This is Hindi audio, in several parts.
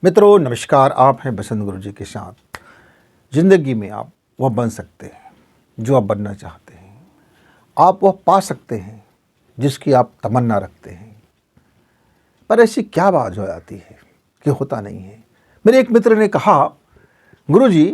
मित्रों नमस्कार। आप हैं बसंत गुरु जी के साथ। ज़िंदगी में आप वह बन सकते हैं जो आप बनना चाहते हैं। आप वह पा सकते हैं जिसकी आप तमन्ना रखते हैं। पर ऐसी क्या बात हो जाती है कि होता नहीं है। मेरे एक मित्र ने कहा, गुरु जी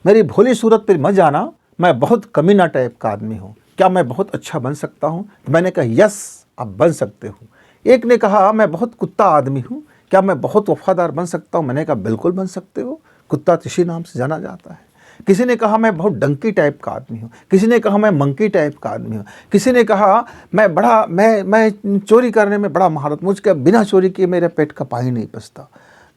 मेरी भोली सूरत पर मत जाना, मैं बहुत कमीना टाइप का आदमी हूँ, क्या मैं बहुत अच्छा बन सकता हूँ? तो मैंने कहा यस, आप बन सकते हो। एक ने कहा मैं बहुत कुत्ता आदमी हूँ, क्या मैं बहुत वफादार बन सकता हूँ? मैंने कहा बिल्कुल बन सकते हो, कुत्ता इसी नाम से जाना जाता है। किसी ने कहा मैं बहुत डंकी टाइप का आदमी हूँ, किसी ने कहा मैं मंकी टाइप का आदमी हूँ, किसी ने कहा मैं चोरी करने में बड़ा महारत, मुझके बिना चोरी किए मेरे पेट का पानी नहीं पचता,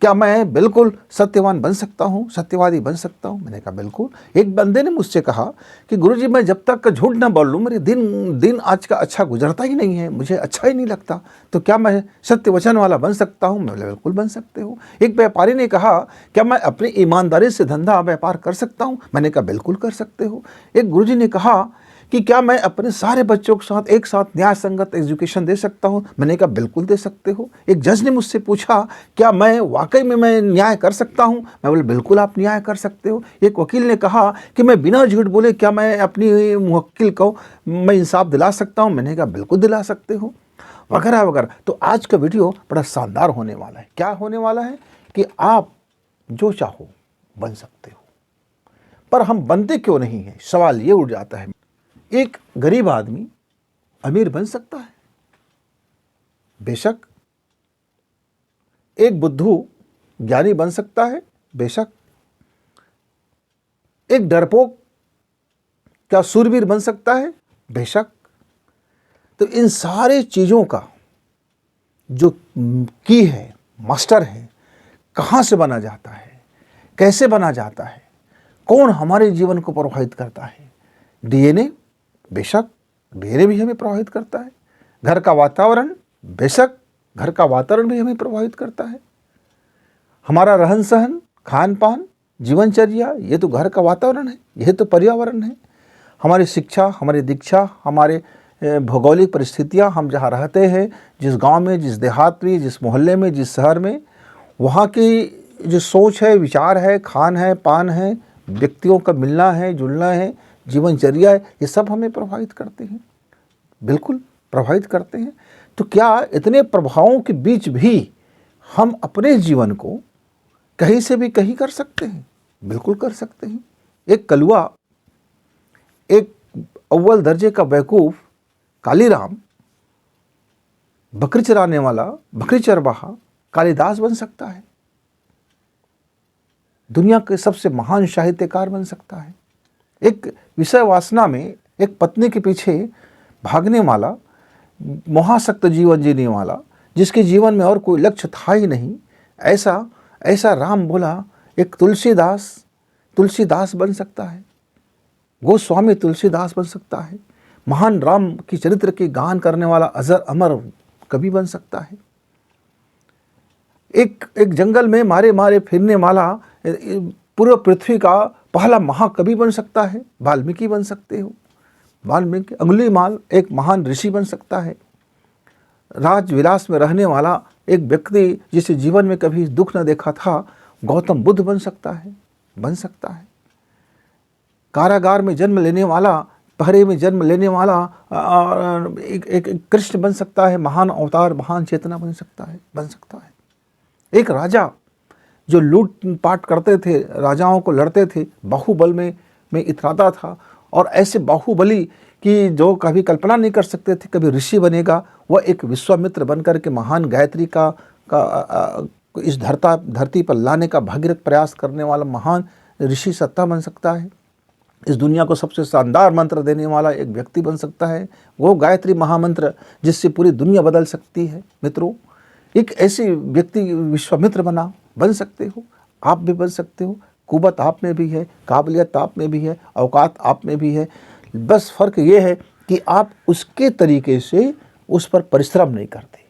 क्या मैं बिल्कुल सत्यवान बन सकता हूँ, सत्यवादी बन सकता हूँ? मैंने कहा बिल्कुल। एक बंदे ने मुझसे कहा कि गुरुजी मैं जब तक झूठ ना बोल लूँ मेरे दिन आज का अच्छा गुजरता ही नहीं है, मुझे अच्छा ही नहीं लगता, तो क्या मैं सत्य वचन वाला बन सकता हूँ? मैं बिल्कुल बन सकते हो। एक व्यापारी ने कहा क्या मैं अपनी ईमानदारी से धंधा व्यापार कर सकता हूँ? मैंने कहा बिल्कुल कर सकते हो। एक गुरुजी ने कहा कि क्या मैं अपने सारे बच्चों के साथ एक साथ न्याय संगत एजुकेशन दे सकता हूँ? मैंने कहा बिल्कुल दे सकते हो। एक जज ने मुझसे पूछा क्या मैं वाकई में मैं न्याय कर सकता हूँ? मैं बोले बिल्कुल आप न्याय कर सकते हो। एक वकील ने कहा कि मैं बिना झूठ बोले क्या मैं अपनी मुवक्किल को मैं इंसाफ दिला सकता हूँ? मैंने कहा बिल्कुल दिला सकते हो, वगैरह वगैरह। तो आज का वीडियो बड़ा शानदार होने वाला है। क्या होने वाला है कि आप जो चाहो बन सकते हो, पर हम बनते क्यों नहीं हैं? सवाल ये उठ जाता है। एक गरीब आदमी अमीर बन सकता है, बेशक। एक बुद्धू ज्ञानी बन सकता है, बेशक। एक डरपोक क्या सूरवीर बन सकता है? बेशक। तो इन सारे चीज़ों का जो की है, मास्टर है, कहाँ से बना जाता है, कैसे बना जाता है, कौन हमारे जीवन को प्रभावित करता है? डीएनए, बेशक डीएनए भी हमें प्रभावित करता है। घर का वातावरण, बेशक घर का वातावरण भी हमें प्रभावित करता है। हमारा रहन सहन, खान पान, जीवनचर्या, ये तो घर का वातावरण है, यह तो पर्यावरण है। हमारी शिक्षा, हमारी दीक्षा, हमारे भौगोलिक परिस्थितियाँ, हम जहाँ रहते हैं, जिस गांव में, जिस देहात में, जिस मोहल्ले में, जिस शहर में, वहाँ की जो सोच है, विचार है, खान है, पान है, व्यक्तियों का मिलना है, जुलना है, जीवनचर्या है, ये सब हमें प्रभावित करते हैं, बिल्कुल प्रभावित करते हैं। तो क्या इतने प्रभावों के बीच भी हम अपने जीवन को कहीं से भी कहीं कर सकते हैं? बिल्कुल कर सकते हैं। एक कलुआ, एक अव्वल दर्जे का बेवकूफ़ कालीराम, बकरी चराने वाला, बकरी चरवाहा कालिदास बन सकता है, दुनिया के सबसे महान साहित्यकार बन सकता है। एक विषय वासना में एक पत्नी के पीछे भागने वाला, मोहासक्त जीवन जीने वाला, जिसके जीवन में और कोई लक्ष्य था ही नहीं, ऐसा राम बोला एक तुलसीदास बन सकता है, गोस्वामी तुलसीदास बन सकता है। महान राम की चरित्र की गान करने वाला अजर अमर कवि बन सकता है। एक जंगल में मारे मारे फिरने वाला पूरे पृथ्वी का पहला महाकवि बन सकता है, वाल्मीकि बन सकते हो। वाल्मीकि, अंगुलीमाल एक महान ऋषि बन सकता है। राजविलास में रहने वाला एक व्यक्ति जिसे जीवन में कभी दुख न देखा था, गौतम बुद्ध बन सकता है, बन सकता है। कारागार में जन्म लेने वाला, पहरे में जन्म लेने वाला एक कृष्ण बन सकता है, महान अवतार, महान चेतना बन सकता है, बन सकता है। एक राजा जो लूट पाट करते थे, राजाओं को लड़ते थे, बाहुबल में इतराता था, और ऐसे बाहुबली की जो कभी कल्पना नहीं कर सकते थे कभी ऋषि बनेगा, वह एक विश्वामित्र बनकर के महान गायत्री का इस धरती पर लाने का भगीरथ प्रयास करने वाला महान ऋषि सत्ता बन सकता है। इस दुनिया को सबसे शानदार मंत्र देने वाला एक व्यक्ति बन सकता है, वो गायत्री महामंत्र जिससे पूरी दुनिया बदल सकती है। मित्रों, एक ऐसे व्यक्ति विश्वामित्र बन सकते हो, आप भी बन सकते हो। कुवत आप में भी है, काबिलियत आप में भी है, औकात आप में भी है। बस फ़र्क ये है कि आप उसके तरीके से उस पर परिश्रम नहीं करते,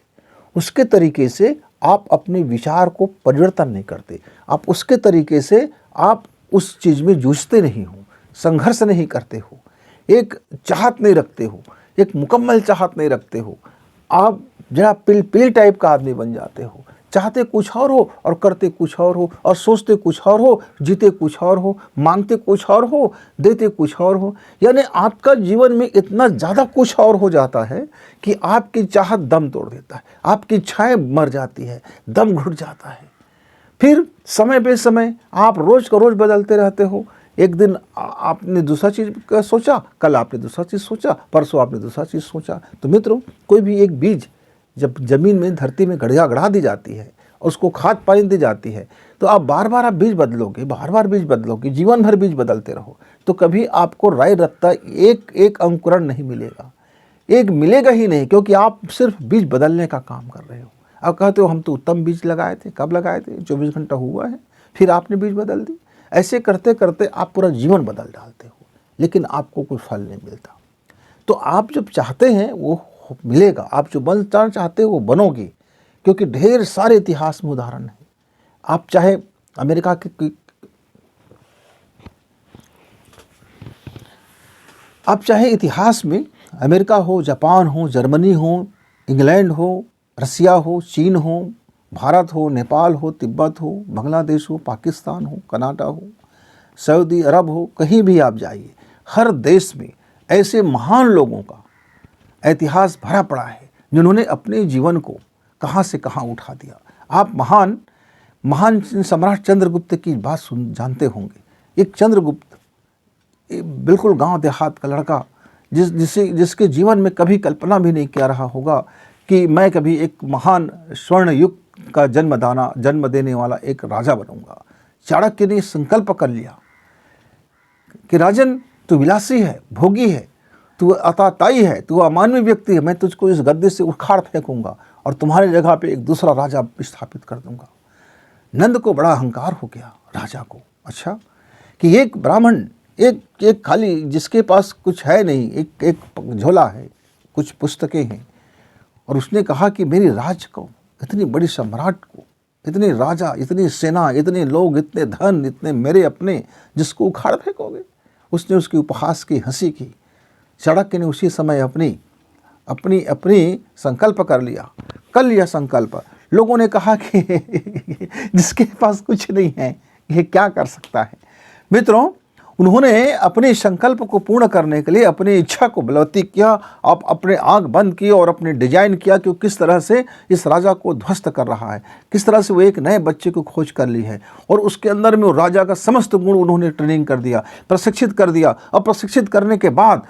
उसके तरीके से आप अपने विचार को परिवर्तन नहीं करते, आप उसके तरीके से आप उस चीज़ में जूझते नहीं हो, संघर्ष नहीं करते हो, एक चाहत नहीं रखते हो, एक मुकम्मल चाहत नहीं रखते हो। आप जरा पिलपिली टाइप का आदमी बन जाते हो, चाहते कुछ और हो और करते कुछ और हो, और सोचते कुछ और हो, जीते कुछ और हो, मांगते कुछ और हो, देते कुछ और हो। यानी आपका जीवन में इतना ज़्यादा कुछ और हो जाता है कि आपकी चाहत दम तोड़ देता है, आपकी इच्छाएं मर जाती है, दम घुट जाता है। फिर समय पे समय आप रोज़ का रोज़ बदलते रहते हो। एक दिन आपने दूसरा चीज़ का सोचा, कल आपने दूसरा चीज़ सोचा, परसों आपने दूसरा चीज़ सोचा। तो मित्रों, कोई भी एक बीज जब ज़मीन में, धरती में गड़ा दी जाती है और उसको खाद पानी दी जाती है, तो आप बार बार आप बीज बदलोगे, बार बार बीज बदलोगे, जीवन भर बीज बदलते रहो, तो कभी आपको राय रत्ता एक एक अंकुरण नहीं मिलेगा, एक मिलेगा ही नहीं, क्योंकि आप सिर्फ बीज बदलने का काम कर रहे हो। आप कहते हो हम तो उत्तम बीज लगाए थे, कब लगाए थे, 24 घंटा हुआ है, फिर आपने बीज बदल दी। ऐसे करते करते आप पूरा जीवन बदल डालते हो, लेकिन आपको कोई फल नहीं मिलता। तो आप जब चाहते हैं वो मिलेगा, आप जो बनना चाहते हो वो बनोगे, क्योंकि ढेर सारे इतिहास में उदाहरण है। आप चाहे अमेरिका के, आप चाहे इतिहास में अमेरिका हो, जापान हो, जर्मनी हो, इंग्लैंड हो, रसिया हो, चीन हो, भारत हो, नेपाल हो, तिब्बत हो, बांग्लादेश हो, पाकिस्तान हो, कनाडा हो, सऊदी अरब हो, कहीं भी आप जाइए, हर देश में ऐसे महान लोगों का इतिहास भरा पड़ा है जिन्होंने अपने जीवन को कहाँ से कहाँ उठा दिया। आप महान सम्राट चंद्रगुप्त की बात जानते होंगे। एक चंद्रगुप्त बिल्कुल गांव देहात का लड़का, जिसके जीवन में कभी कल्पना भी नहीं किया रहा होगा कि मैं कभी एक महान स्वर्ण युग का जन्म देने वाला एक राजा बनूंगा। चाणक्य ने संकल्प कर लिया कि राजन, तू विलासी है, भोगी है, तू अताताई है, तू अमानवीय व्यक्ति है, मैं तुझको इस गद्दे से उखाड़ फेंकूंगा और तुम्हारी जगह पे एक दूसरा राजा स्थापित कर दूंगा। नंद को बड़ा अहंकार हो गया, राजा को, अच्छा कि एक ब्राह्मण, एक खाली, जिसके पास कुछ है नहीं, एक झोला है, कुछ पुस्तकें हैं, और उसने कहा कि मेरी राज को, इतनी बड़ी सम्राट को, इतने राजा, इतनी सेना, इतने लोग, इतने धन, इतने मेरे अपने, जिसको उखाड़ फेंकोगे। उसने उसकी उपहास की, हंसी की। चाणक्य ने उसी समय अपनी संकल्प कर लिया संकल्प। लोगों ने कहा कि जिसके पास कुछ नहीं है ये क्या कर सकता है। मित्रों, उन्होंने अपने संकल्प को पूर्ण करने के लिए अपनी इच्छा को बलवती किया। आप अपने आंख बंद किए और अपने डिजाइन किया कि वो किस तरह से इस राजा को ध्वस्त कर रहा है, किस तरह से वो एक नए बच्चे को खोज कर ली है, और उसके अंदर में वो राजा का समस्त गुण उन्होंने ट्रेनिंग कर दिया, प्रशिक्षित कर दिया। और प्रशिक्षित करने के बाद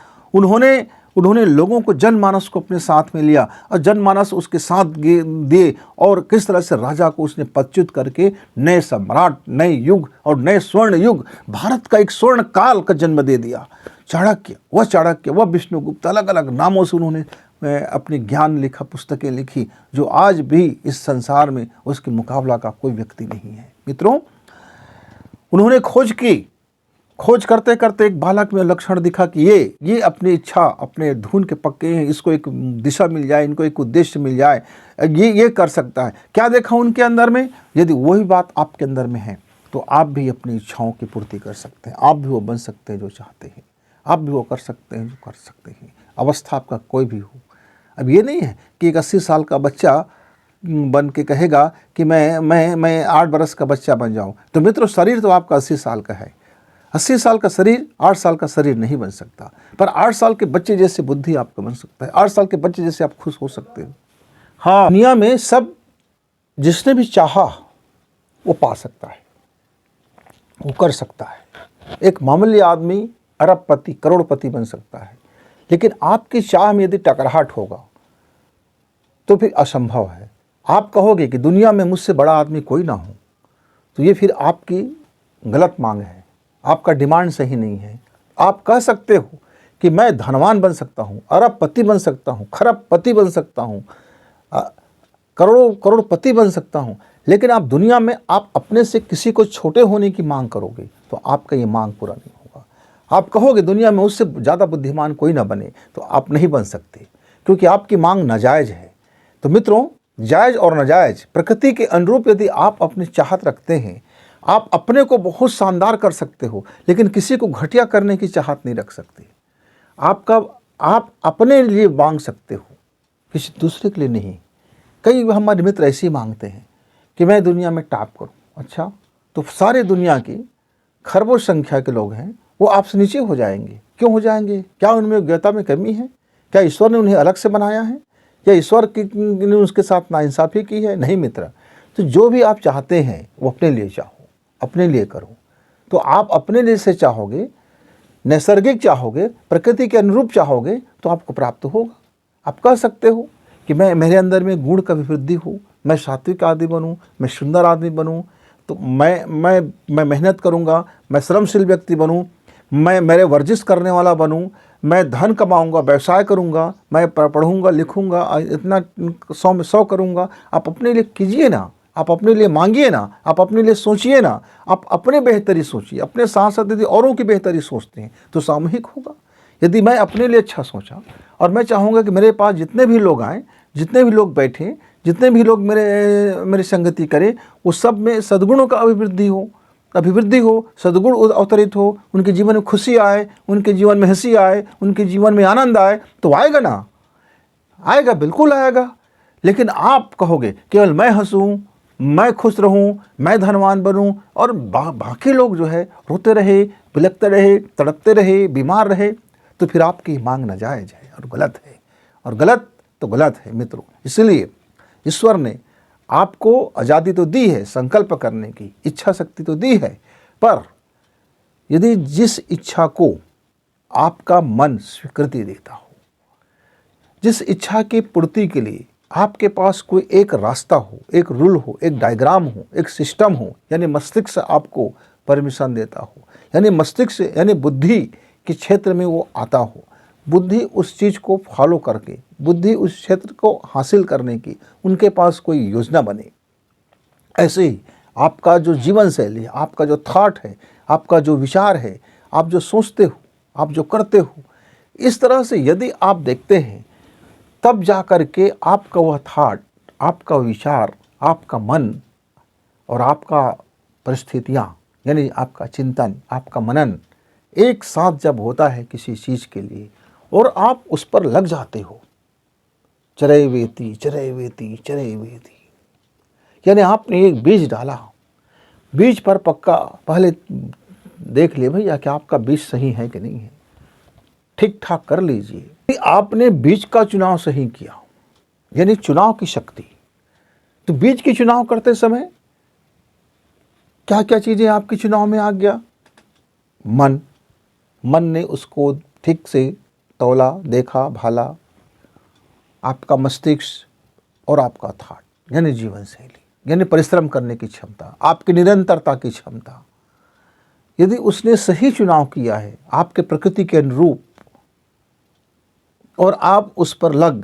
उन्होंने लोगों को, जनमानस को अपने साथ में लिया और जनमानस उसके साथ दिए, और किस तरह से राजा को उसने पदच्युत करके नए सम्राट, नए युग और नए स्वर्ण युग, भारत का एक स्वर्ण काल का जन्म दे दिया। चाणक्य व विष्णुगुप्त, अलग अलग नामों से उन्होंने अपनी ज्ञान लिखा, पुस्तकें लिखी, जो आज भी इस संसार में उसके मुकाबला का कोई व्यक्ति नहीं है। मित्रों, उन्होंने खोज करते करते एक बालक में लक्षण दिखा कि ये अपनी इच्छा, अपने धुन के पक्के हैं, इसको एक दिशा मिल जाए, इनको एक उद्देश्य मिल जाए, ये कर सकता है। क्या देखा उनके अंदर में? यदि वही बात आपके अंदर में है तो आप भी अपनी इच्छाओं की पूर्ति कर सकते हैं। आप भी वो बन सकते हैं जो चाहते हैं, आप भी वो कर सकते हैं जो कर सकते हैं, अवस्था आपका कोई भी हो। अब ये नहीं है कि एक 80 साल का बच्चा बन के कहेगा कि मैं 8 बरस का बच्चा बन जाऊँ। तो मित्रों, शरीर तो आपका 80 साल का है। 80 साल का शरीर 8 साल का शरीर नहीं बन सकता, पर 8 साल के बच्चे जैसे बुद्धि आपका बन सकता है, 8 साल के बच्चे जैसे आप खुश हो सकते हो। हाँ, दुनिया में सब, जिसने भी चाहा वो पा सकता है, वो कर सकता है। एक मामूली आदमी अरबपति, करोड़पति बन सकता है, लेकिन आपकी चाह में यदि टकराहट होगा तो फिर असंभव है। आप कहोगे कि दुनिया में मुझसे बड़ा आदमी कोई ना हो, तो ये फिर आपकी गलत मांग है, आपका डिमांड सही नहीं है। आप कह सकते हो कि मैं धनवान बन सकता हूँ, अरबपति बन सकता हूँ, खरबपति बन सकता हूँ, करोड़पति बन सकता हूँ, लेकिन आप दुनिया में आप अपने से किसी को छोटे होने की मांग करोगे तो आपका ये मांग पूरा नहीं होगा। आप कहोगे दुनिया में उससे ज़्यादा बुद्धिमान कोई ना बने, तो आप नहीं बन सकते, क्योंकि आपकी मांग नाजायज़ है। तो मित्रों, जायज़ और नाजायज़ प्रकृति के अनुरूप यदि आप अपनी चाहत रखते हैं, आप अपने को बहुत शानदार कर सकते हो, लेकिन किसी को घटिया करने की चाहत नहीं रख सकते। आप अपने लिए मांग सकते हो, किसी दूसरे के लिए नहीं। कई हमारे मित्र ऐसे ही मांगते हैं कि मैं दुनिया में टॉप करूं। अच्छा, तो सारे दुनिया की खरबों संख्या के लोग हैं, वो आपसे नीचे हो जाएंगे। क्यों हो जाएंगे? क्या उनमें योग्यता में कमी है? क्या ईश्वर ने उन्हें अलग से बनाया है? या ईश्वर ने उसके साथ नाइंसाफ़ी की है? नहीं मित्र। तो जो भी आप चाहते हैं वो अपने लिए चाहो, अपने लिए करो। तो आप अपने लिए से चाहोगे, नैसर्गिक चाहोगे, प्रकृति के अनुरूप चाहोगे, तो आपको प्राप्त होगा। आप कह सकते हो कि मैं, मेरे अंदर में गुण का अभिवृद्धि हो, मैं सात्विक आदमी बनूं, मैं सुंदर आदमी बनूं, तो मैं मेहनत करूंगा, मैं श्रमशील व्यक्ति बनूं, मैं मेरे वर्जिश करने वाला बनूं, मैं धन कमाऊंगा, व्यवसाय करूंगा, मैं पढ़ूंगा लिखूंगा, इतना 100 में 100 करूंगा। आप अपने लिए कीजिए ना, आप अपने लिए मांगिए ना, आप अपने लिए सोचिए ना, आप अपने बेहतरी सोचिए। अपने साथ साथ यदि औरों की बेहतरी सोचते हैं तो सामूहिक होगा। यदि मैं अपने लिए अच्छा सोचा और मैं चाहूँगा कि मेरे पास जितने भी लोग आएँ, जितने भी लोग बैठें, जितने भी लोग मेरी संगति करें, वो सब में सद्गुणों का अभिवृद्धि हो, सद्गुण अवतरित हो, उनके जीवन में खुशी आए, उनके जीवन में हंसी आए, उनके जीवन में आनंद आए, तो आएगा ना? आएगा, बिल्कुल आएगा। लेकिन आप कहोगे केवल मैं हंसूं, मैं खुश रहूं, मैं धनवान बनूं, और बाकी लोग जो है रोते रहे, बिलखते रहे, तड़पते रहे, बीमार रहे, तो फिर आपकी मांग नाजायज है और गलत है, और गलत तो गलत है मित्रों। इसलिए ईश्वर ने आपको आज़ादी तो दी है, संकल्प करने की इच्छा शक्ति तो दी है, पर यदि जिस इच्छा को आपका मन स्वीकृति देता हो, जिस इच्छा की पूर्ति के लिए आपके पास कोई एक रास्ता हो, एक रूल हो, एक डायग्राम हो, एक सिस्टम हो, यानी मस्तिष्क आपको परमिशन देता हो, यानी मस्तिष्क यानी बुद्धि के क्षेत्र में वो आता हो, बुद्धि उस चीज़ को फॉलो करके, बुद्धि उस क्षेत्र को हासिल करने की उनके पास कोई योजना बने। ऐसे ही आपका जो जीवन शैली है, आपका जो थॉट है, आपका जो विचार है, आप जो सोचते हो, आप जो करते हो, इस तरह से यदि आप देखते हैं, तब जा कर के आपका वह थॉट, आपका विचार, आपका मन और आपका परिस्थितियाँ, यानी आपका चिंतन, आपका मनन एक साथ जब होता है किसी चीज़ के लिए, और आप उस पर लग जाते हो, चरैवेति चरैवेति चरैवेति, यानी आपने एक बीज डाला, बीज पर पक्का पहले देख ले भैया कि आपका बीज सही है कि नहीं है, ठीक ठाक कर लीजिए। आपने बीज का चुनाव सही किया, यानी चुनाव की शक्ति। तो बीज की चुनाव करते समय क्या क्या चीज़ें आपके चुनाव में आ गया? मन ने उसको ठीक से तौला, देखा, भाला। आपका मस्तिष्क और आपका थॉट यानी जीवन शैली, यानी परिश्रम करने की क्षमता, आपकी निरंतरता की क्षमता, यदि उसने सही चुनाव किया है आपके प्रकृति के अनुरूप, और आप उस पर लग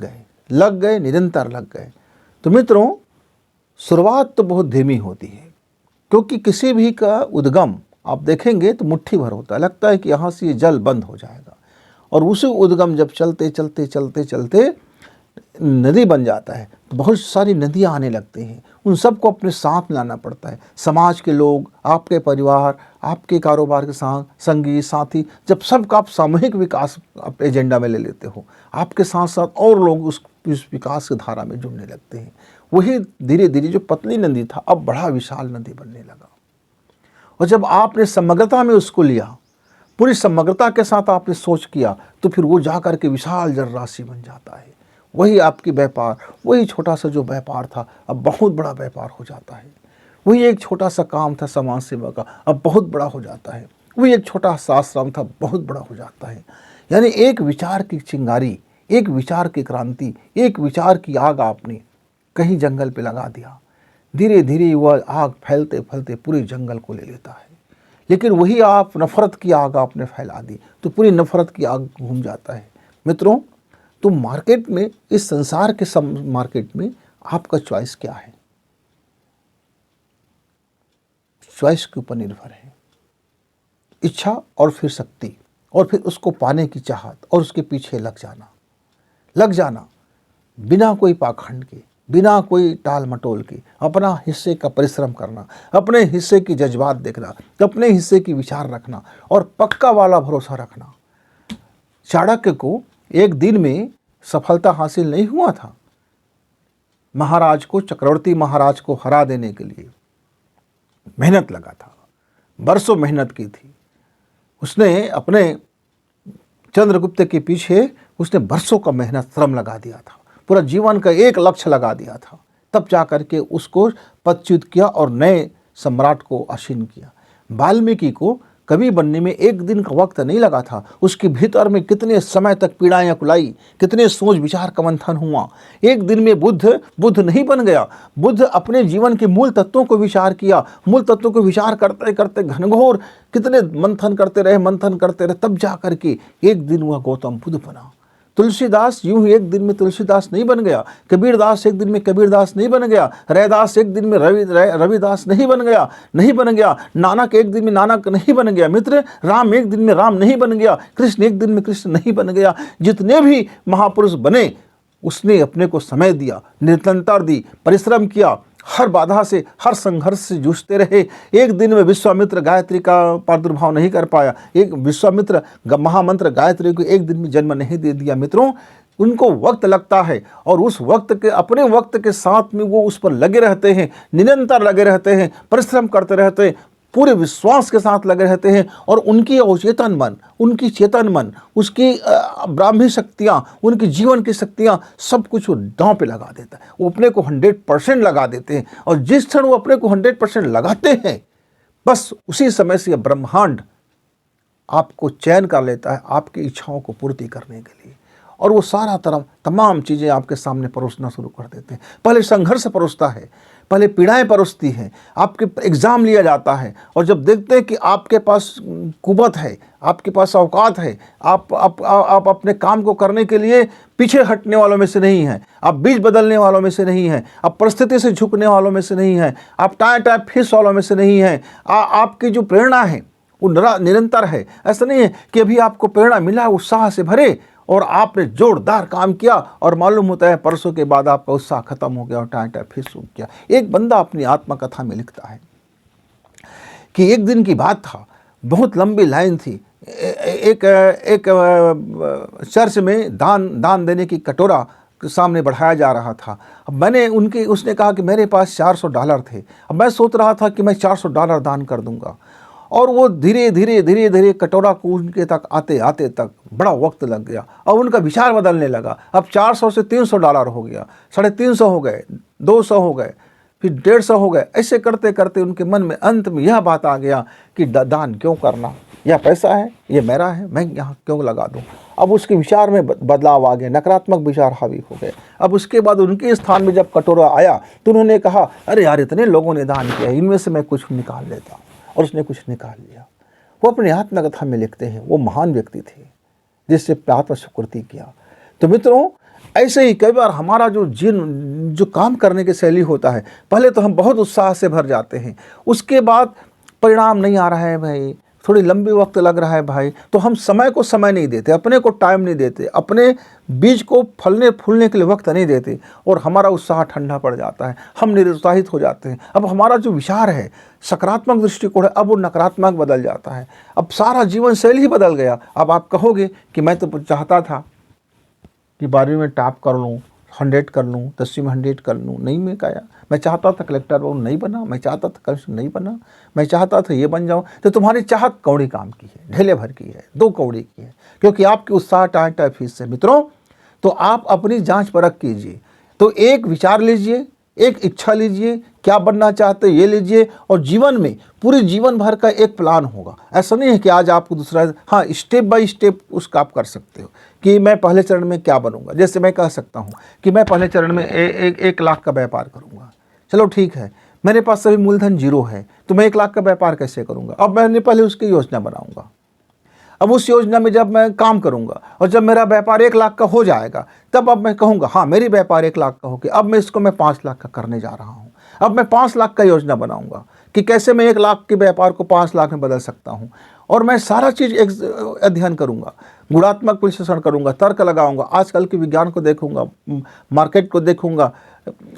गए, निरंतर लग गए, तो मित्रों शुरुआत तो बहुत धीमी होती है, क्योंकि किसी भी का उद्गम आप देखेंगे तो मुट्ठी भर होता है, लगता है कि यहाँ से ये जल बंद हो जाएगा, और उसी उद्गम जब चलते चलते चलते चलते नदी बन जाता है, तो बहुत सारी नदियाँ आने लगती हैं, उन सबको अपने साथ लाना पड़ता है। समाज के लोग, आपके परिवार, आपके कारोबार के साथ संगी साथी, जब सबका आप सामूहिक विकास आप एजेंडा में ले लेते हो, आपके साथ साथ और लोग उस विकास की धारा में जुड़ने लगते हैं। वही धीरे धीरे जो पतली नदी था अब बड़ा विशाल नदी बनने लगा, और जब आपने समग्रता में उसको लिया, पूरी समग्रता के साथ आपने सोच किया, तो फिर वो जा कर के विशाल जलराशि बन जाता है। वही आपकी व्यापार, वही छोटा सा जो व्यापार था अब बहुत बड़ा व्यापार हो जाता है। वही एक छोटा सा काम था समाज सेवा का, अब बहुत बड़ा हो जाता है। वही एक छोटा सा आश्रम था, बहुत बड़ा हो जाता है। यानी एक विचार की चिंगारी, एक विचार की क्रांति, एक विचार की आग आपने कहीं जंगल पे लगा दिया, धीरे धीरे वह आग फैलते फैलते पूरे जंगल को ले लेता है। लेकिन वही आप नफ़रत की आग आपने फैला दी, तो पूरी नफ़रत की आग घूम जाता है। मित्रों, तो मार्केट में, इस संसार के मार्केट में आपका चॉइस क्या है? चॉइस के ऊपर निर्भर है। इच्छा और फिर शक्ति, और फिर उसको पाने की चाहत, और उसके पीछे लग जाना बिना कोई पाखंड के, बिना कोई टाल मटोल के, अपना हिस्से का परिश्रम करना, अपने हिस्से की जज्बात देखना, अपने हिस्से की विचार रखना, और पक्का वाला भरोसा रखना। चाणक्य को एक दिन में सफलता हासिल नहीं हुआ था, महाराज को, चक्रवर्ती महाराज को हरा देने के लिए मेहनत लगा था, बरसों मेहनत की थी। उसने अपने चंद्रगुप्त के पीछे उसने बरसों का मेहनत, श्रम लगा दिया था, पूरा जीवन का एक लक्ष्य लगा दिया था, तब जा करके उसको पदच्युत किया और नए सम्राट को आसीन किया। वाल्मीकि को कवि बनने में एक दिन का वक्त नहीं लगा था, उसके भीतर में कितने समय तक पीड़ाएं कुलाई, कितने सोच विचार का मंथन हुआ। एक दिन में बुद्ध नहीं बन गया। बुद्ध अपने जीवन के मूल तत्वों को विचार किया, मूल तत्वों को विचार करते करते घनघोर कितने मंथन करते रहे, तब जा करके एक दिन वह गौतम बुद्ध बना। तुलसीदास यूं ही एक दिन में तुलसीदास नहीं बन गया, कबीरदास एक दिन में कबीरदास नहीं बन गया, रैदास एक दिन में रविदास नहीं बन गया, नानक एक दिन में नानक नहीं बन गया, मित्र राम एक दिन में राम नहीं बन गया, कृष्ण एक दिन में कृष्ण नहीं बन गया। जितने भी महापुरुष बने उसने अपने को समय दिया, निरंतर दी, परिश्रम किया, हर बाधा से, हर संघर्ष से जूझते रहे। एक दिन में विश्वामित्र गायत्री का प्रादुर्भाव नहीं कर पाया, एक विश्वामित्र महामंत्र गायत्री को एक दिन में जन्म नहीं दे दिया। मित्रों, उनको वक्त लगता है और उस वक्त के, अपने वक्त के साथ में वो उस पर लगे रहते हैं, निरंतर लगे रहते हैं, परिश्रम करते रहते हैं, पूरे विश्वास के साथ लगे रहते हैं। और उनकी अवचेतन मन, उनकी चेतन मन, उसकी ब्राह्मी शक्तियाँ, उनकी जीवन की शक्तियाँ, सब कुछ वो दांव पे लगा देता है। वो अपने को 100% लगा देते हैं और जिस क्षण वो अपने को 100% लगाते हैं, बस उसी समय से ब्रह्मांड आपको चयन कर लेता है आपकी इच्छाओं को पूर्ति करने के लिए, और वो सारा तमाम चीज़ें आपके सामने परोसना शुरू कर देते हैं। पहले संघर्ष परोसता है, पहले पीड़ाएं परोसती हैं, आपके एग्ज़ाम लिया जाता है, और जब देखते हैं कि आपके पास कुवत है, आपके पास औकात है, आप अपने काम को करने के लिए पीछे हटने वालों में से नहीं हैं, आप बीज बदलने वालों में से नहीं हैं, आप परिस्थिति से झुकने वालों में से नहीं हैं, आप टाइम फीस वालों में से नहीं हैं। आपकी जो प्रेरणा है वो निरंतर है। ऐसा नहीं है कि अभी आपको प्रेरणा मिला, उत्साह से भरे और आपने जोरदार काम किया और मालूम होता है परसों के बाद आपका उत्साह खत्म हो गया और टाइम फिर सूख गया। एक बंदा अपनी आत्मकथा में लिखता है कि एक दिन की बात था, बहुत लंबी लाइन थी, एक चर्च में दान देने की कटोरा सामने बढ़ाया जा रहा था। अब उसने कहा कि मेरे पास $400 थे। अब मैं सोच रहा था कि मैं $400 दान कर दूंगा, और वो धीरे धीरे कटोरा को उनके तक आते तक बड़ा वक्त लग गया। अब उनका विचार बदलने लगा। अब 400 से $300 हो गया, 350 हो गए, 200 हो गए, फिर 150 हो गए। ऐसे करते करते उनके मन में अंत में यह बात आ गया कि दान क्यों करना, यह पैसा है, ये मेरा है, मैं यहाँ क्यों लगा दूँ। अब उसके विचार में बदलाव आ गया, नकारात्मक विचार हावी हो गए। अब उसके बाद उनके स्थान में जब कटोरा आया तो उन्होंने कहा, अरे यार, इतने लोगों ने दान किया, इनमें से मैं कुछ निकाल लेता हूँ। और उसने कुछ निकाल लिया। वो अपने आत्मकथा में लिखते हैं, वो महान व्यक्ति थे जिससे आत्म सुकृति किया। तो मित्रों, ऐसे ही कई बार हमारा जो काम करने की शैली होता है, पहले तो हम बहुत उत्साह से भर जाते हैं, उसके बाद परिणाम नहीं आ रहा है भाई, थोड़ी लंबी वक्त लग रहा है भाई, तो हम समय को समय नहीं देते, अपने को टाइम नहीं देते, अपने बीज को फलने फूलने के लिए वक्त नहीं देते, और हमारा उत्साह ठंडा पड़ जाता है, हम निरुत्साहित हो जाते हैं। अब हमारा जो विचार है, सकारात्मक दृष्टिकोण है, अब वो नकारात्मक बदल जाता है। अब सारा जीवन शैली ही बदल गया। अब आप कहोगे कि मैं तो चाहता था कि 12वीं में टॉप कर लूँ, 100 कर लूँ, 10वीं में 100 कर लूँ, नहीं मैं कहा। मैं चाहता था कलेक्टर बनूँ, नहीं बना। मैं चाहता था कमिश्नर, नहीं बना। मैं चाहता था ये बन जाऊँ। तो तुम्हारी चाहत कौड़ी काम की है, ढेले भर की है, 2 कौड़ी की है, क्योंकि आपकी उत्साह टाइम फीस से। मित्रों, तो आप अपनी जांच परख कीजिए। तो एक विचार लीजिए, एक इच्छा लीजिए, क्या बनना चाहते ये लीजिए, और जीवन में पूरे जीवन भर का एक प्लान होगा। ऐसा नहीं है कि आज आपको दूसरा, हाँ, स्टेप बाय स्टेप उसका आप कर सकते हो कि मैं पहले चरण में क्या बनूंगा। जैसे मैं कह सकता हूँ कि मैं पहले चरण में 1 लाख का व्यापार करूँगा। चलो ठीक है, मेरे पास सभी मूलधन 0 है, तो मैं 1 लाख का व्यापार कैसे करूँगा। अब मैंने पहले उसकी योजना बनाऊँगा। अब उस योजना में जब मैं काम करूंगा और जब मेरा व्यापार 1 लाख का हो जाएगा, तब अब मैं कहूँगा हाँ, मेरी व्यापार 1 लाख का हो गया, अब मैं इसको 5 लाख का करने जा रहा हूँ। अब मैं 5 लाख का योजना बनाऊंगा कि कैसे मैं 1 लाख के व्यापार को 5 लाख में बदल सकता हूँ। और मैं सारा चीज़ अध्ययन करूँगा, गुणात्मक विश्लेषण करूँगा, तर्क लगाऊंगा, आजकल के विज्ञान को देखूँगा, मार्केट को देखूँगा,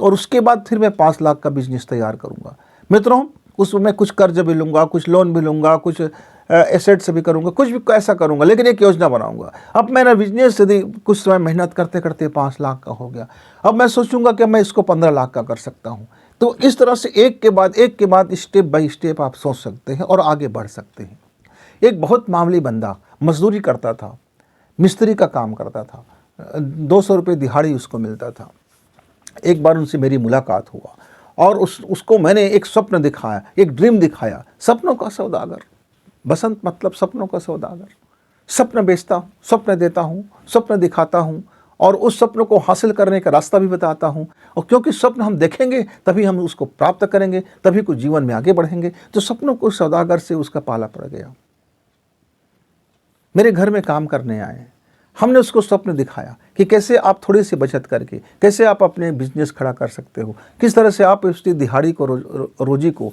और उसके बाद फिर मैं 5 लाख का बिजनेस तैयार करूँगा। मित्रों, उसमें कुछ कर्ज भी लूँगा, कुछ लोन भी लूँगा, कुछ एसेट से भी करूँगा, कुछ भी ऐसा करूँगा, लेकिन एक योजना बनाऊँगा। अब मेरा बिजनेस यदि कुछ समय मेहनत करते करते 5 लाख का हो गया, अब मैं सोचूंगा कि मैं इसको 15 लाख का कर सकता हूँ। तो इस तरह से एक के बाद स्टेप बाय स्टेप आप सोच सकते हैं और आगे बढ़ सकते हैं। एक बहुत मामूली बंदा मजदूरी करता था, मिस्त्री का काम करता था, 200 रुपये दिहाड़ी उसको मिलता था। एक बार उनसे मेरी मुलाकात हुआ और उसको मैंने एक स्वप्न दिखाया, एक ड्रीम दिखाया। सपनों का सौदागर, बसंत मतलब सपनों का सौदागर। स्वप्न बेचता हूँ, स्वप्न देता हूँ, स्वप्न दिखाता हूँ और उस स्वप्न को हासिल करने का रास्ता भी बताता हूँ। और क्योंकि स्वप्न हम देखेंगे तभी हम उसको प्राप्त करेंगे, तभी कुछ जीवन में आगे बढ़ेंगे। तो सपनों को सौदागर से उसका पाला पड़ गया। मेरे घर में काम करने आए, हमने उसको स्वप्न दिखाया कि कैसे आप थोड़ी सी बचत करके कैसे आप अपने बिजनेस खड़ा कर सकते हो, किस तरह से आप उसकी दिहाड़ी को रोजी को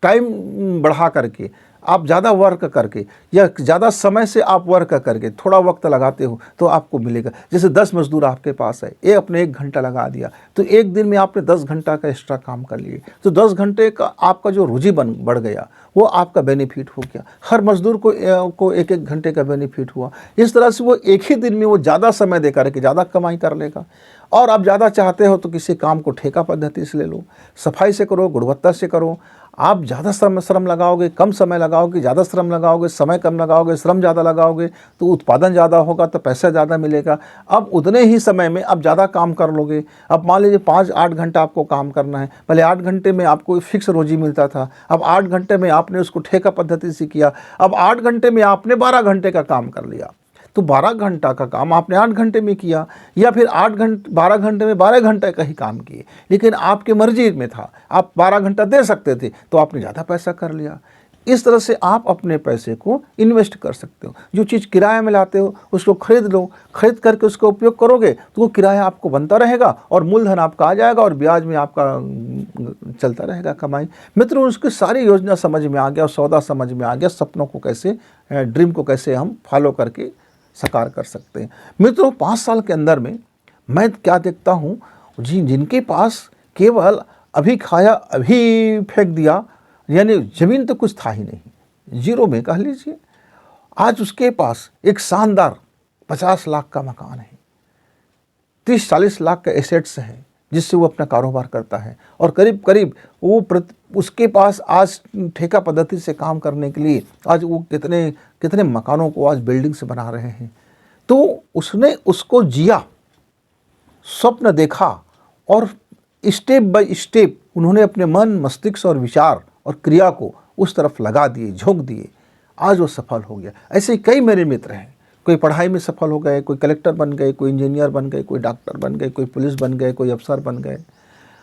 टाइम बढ़ा करके आप ज़्यादा वर्क करके या ज़्यादा समय से आप वर्क करके थोड़ा वक्त लगाते हो तो आपको मिलेगा। जैसे 10 मजदूर आपके पास है, ये अपने 1 घंटा लगा दिया तो एक दिन में आपने 10 घंटा का एक्स्ट्रा काम कर लिए, तो 10 घंटे का आपका जो रोजी बढ़ गया वो आपका बेनिफिट हो गया। हर मजदूर को 1-1 घंटे का बेनिफिट हुआ। इस तरह से वो एक ही दिन में वो ज़्यादा समय दे करके ज़्यादा कमाई कर लेगा। और आप ज़्यादा चाहते हो तो किसी काम को ठेका पद्धति से ले लो, सफाई से करो, गुणवत्ता से करो। आप ज़्यादा श्रम लगाओगे, कम समय लगाओगे, ज़्यादा श्रम लगाओगे, समय कम लगाओगे, श्रम ज़्यादा लगाओगे तो उत्पादन ज़्यादा होगा, तो पैसा ज़्यादा मिलेगा। अब उतने ही समय में आप ज़्यादा काम कर लोगे। अब मान लीजिए 5-8 घंटा आपको काम करना है, पहले 8 घंटे में आपको फिक्स रोजी मिलता था, अब 8 घंटे में आपने उसको ठेका पद्धति से किया। अब 8 घंटे में आपने 12 घंटे का काम कर लिया, तो 12 घंटा का काम आपने 8 घंटे में किया, या फिर 12 घंटे में 12 घंटे का ही काम किए, लेकिन आपके मर्जी में था, आप 12 घंटा दे सकते थे तो आपने ज़्यादा पैसा कर लिया। इस तरह से आप अपने पैसे को इन्वेस्ट कर सकते हो। जो चीज़ किराए में लाते हो उसको खरीद लो, खरीद करके उसका उपयोग करोगे तो वो किराया आपको बनता रहेगा और मूलधन आपका आ जाएगा और ब्याज में आपका चलता रहेगा कमाई। मित्रों, उसकी सारी योजना समझ में आ गया, सौदा समझ में आ गया, सपनों को कैसे, ड्रीम को कैसे हम फॉलो करके साकार कर सकते हैं। मित्रों, 5 साल के अंदर में मैं क्या देखता हूँ, जिनके पास केवल अभी खाया अभी फेंक दिया, यानी ज़मीन तो कुछ था ही नहीं, जीरो में कह लीजिए, आज उसके पास एक शानदार 50 लाख का मकान है, 30-40 लाख का एसेट्स है जिससे वो अपना कारोबार करता है, और करीब करीब वो उसके पास आज ठेका पद्धति से काम करने के लिए आज वो कितने मकानों को आज बिल्डिंग से बना रहे हैं। तो उसने उसको जिया, स्वप्न देखा और स्टेप बाय स्टेप उन्होंने अपने मन, मस्तिष्क और विचार और क्रिया को उस तरफ लगा दिए, झोंक दिए। आज वो सफल हो गया। ऐसे कई मेरे मित्र हैं, कोई पढ़ाई में सफल हो गए, कोई कलेक्टर बन गए, कोई इंजीनियर बन गए, कोई डॉक्टर बन गए, कोई पुलिस बन गए, कोई अफसर बन गए।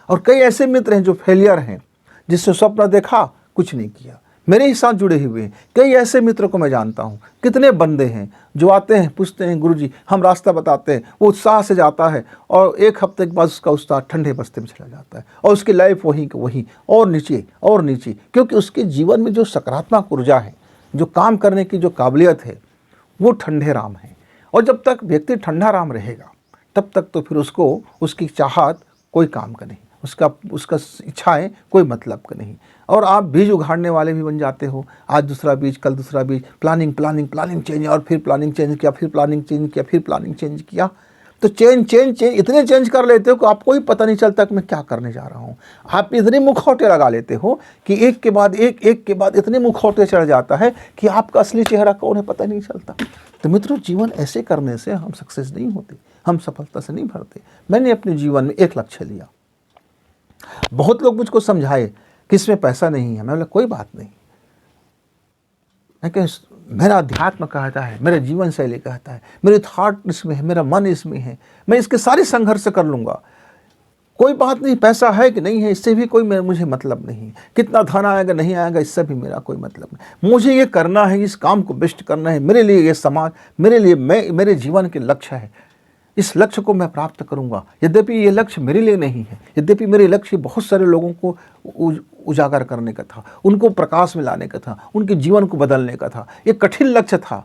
और कई ऐसे मित्र हैं जो फेलियर हैं, जिससे स्वप्न देखा, कुछ नहीं किया। मेरे ही साथ जुड़े हुए हैं कई ऐसे मित्रों को मैं जानता हूँ। कितने बंदे हैं जो आते हैं, पूछते हैं गुरुजी हम रास्ता बताते हैं, वो उत्साह से जाता है और 1 हफ्ते के बाद उसका उत्साह ठंडे बस्ते में चला जाता है और उसकी लाइफ वहीं की वहीं और नीचे, क्योंकि उसके जीवन में जो सकारात्मक ऊर्जा है, जो काम करने की जो काबिलियत है, वो ठंडे राम है। और जब तक व्यक्ति ठंडा राम रहेगा तब तक तो फिर उसको उसकी चाहत कोई काम का नहीं, उसका इच्छाएं कोई मतलब का नहीं। और आप बीज उगाड़ने वाले भी बन जाते हो, आज दूसरा बीज, कल दूसरा बीज, प्लानिंग चेंज, और फिर प्लानिंग चेंज किया, फिर प्लानिंग चेंज किया, तो चेंज इतने चेंज कर लेते हो कि आपको ही पता नहीं चलता कि मैं क्या करने जा रहा हूँ। आप इतने मुखौटे लगा लेते हो कि एक के बाद इतने मुखौटे चढ़ जाता है कि आपका असली चेहरा कौन है पता नहीं चलता। तो मित्रों, जीवन ऐसे करने से हम सक्सेस नहीं होते, हम सफलता से नहीं भरते। मैंने अपने जीवन में एक लक्ष्य लिया। बहुत लोग मुझको समझाए कि इसमें पैसा नहीं है। मैं बोला कोई बात नहीं, लेकिन मेरा अध्यात्म कहता है, मेरा जीवन शैली कहता है, मेरे थॉट इसमें है, मेरा मन इसमें है, मैं इसके सारे संघर्ष कर लूँगा। कोई बात नहीं, पैसा है कि नहीं है इससे भी कोई मुझे मतलब नहीं, कितना धन आएगा नहीं आएगा इससे भी मेरा कोई मतलब नहीं। मुझे ये करना है, इस काम को बेस्ट करना है, मेरे लिए ये समाज, मेरे लिए मेरे जीवन के लक्ष्य है, इस लक्ष्य को मैं प्राप्त करूंगा। यद्यपि ये लक्ष्य मेरे लिए नहीं है, यद्यपि मेरे लक्ष्य बहुत सारे लोगों को उजागर करने का था, उनको प्रकाश में लाने का था, उनके जीवन को बदलने का था। ये कठिन लक्ष्य था,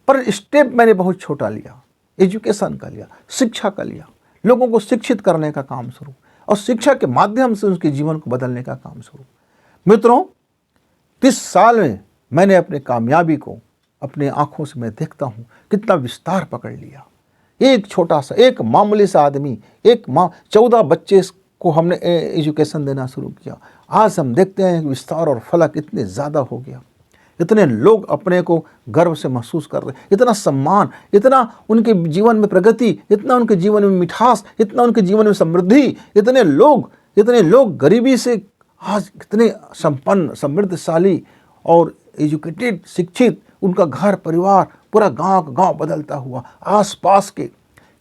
पर स्टेप मैंने बहुत छोटा लिया, एजुकेशन का लिया, शिक्षा का लिया, लोगों को शिक्षित करने का काम शुरू, और शिक्षा के माध्यम से उनके जीवन को बदलने का काम शुरू। मित्रों, 30 साल में मैंने अपने कामयाबी को अपने आँखों से मैं देखता हूँ कितना विस्तार पकड़ लिया। एक छोटा सा, एक मामूली सा आदमी, 14 बच्चे को हमने एजुकेशन देना शुरू किया। आज हम देखते हैं कि विस्तार और फलक इतने ज़्यादा हो गया। इतने लोग अपने को गर्व से महसूस कर रहे, इतना सम्मान, इतना उनके जीवन में प्रगति, इतना उनके जीवन में मिठास, इतना उनके जीवन में समृद्धि, इतने लोग गरीबी से आज कितने संपन्न, समृद्धशाली और एजुकेटेड, शिक्षित, उनका घर परिवार पूरा गांव बदलता हुआ, आसपास के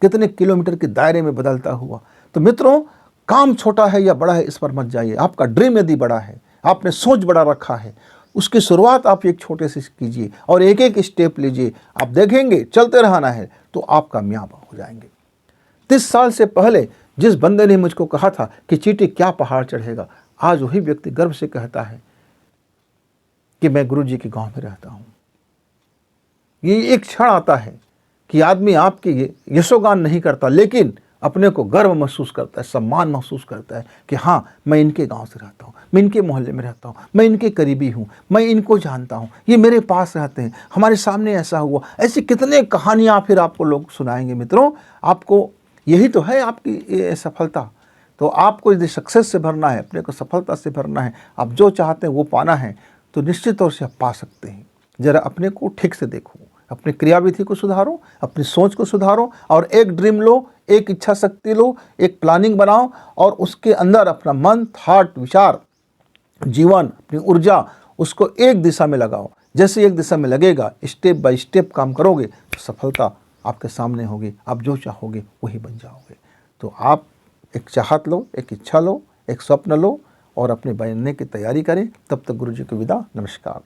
कितने किलोमीटर के दायरे में बदलता हुआ। तो मित्रों, काम छोटा है या बड़ा है इस पर मत जाइए। आपका ड्रीम यदि बड़ा है, आपने सोच बड़ा रखा है, उसकी शुरुआत आप एक छोटे से कीजिए और एक एक स्टेप लीजिए। आप देखेंगे चलते रहना है तो आप कामयाब हो जाएंगे। 30 साल से पहले जिस बंदे ने मुझको कहा था कि चींटी क्या पहाड़ चढ़ेगा, आज वही व्यक्ति गर्व से कहता है कि मैं गुरुजी के गांव में रहता हूं। ये एक क्षण आता है कि आदमी आपके यशोगान नहीं करता, लेकिन अपने को गर्व महसूस करता है, सम्मान महसूस करता है कि हाँ, मैं इनके गांव से रहता हूँ, मैं इनके मोहल्ले में रहता हूँ, मैं इनके करीबी हूँ, मैं इनको जानता हूँ, ये मेरे पास रहते हैं, हमारे सामने ऐसा हुआ। ऐसी कितने कहानियाँ फिर आपको लोग सुनाएंगे। मित्रों, आपको यही तो है आपकी सफलता। तो आपको यदि सक्सेस से भरना है, अपने को सफलता से भरना है, आप जो चाहते हैं वो पाना है, तो निश्चित तौर से आप पा सकते हैं। ज़रा अपने को ठीक से देखो, अपनी क्रियाविधि को सुधारो, अपनी सोच को सुधारो और एक ड्रीम लो, एक इच्छा शक्ति लो, एक प्लानिंग बनाओ और उसके अंदर अपना मन, थॉट, विचार, जीवन, अपनी ऊर्जा, उसको एक दिशा में लगाओ। जैसे एक दिशा में लगेगा, स्टेप बाय स्टेप काम करोगे तो सफलता आपके सामने होगी। आप जो चाहोगे वही बन जाओगे। तो आप एक चाहत लो, एक इच्छा लो, एक स्वप्न लो और अपने बनने की तैयारी करें। तब तक गुरुजी को विदा। नमस्कार।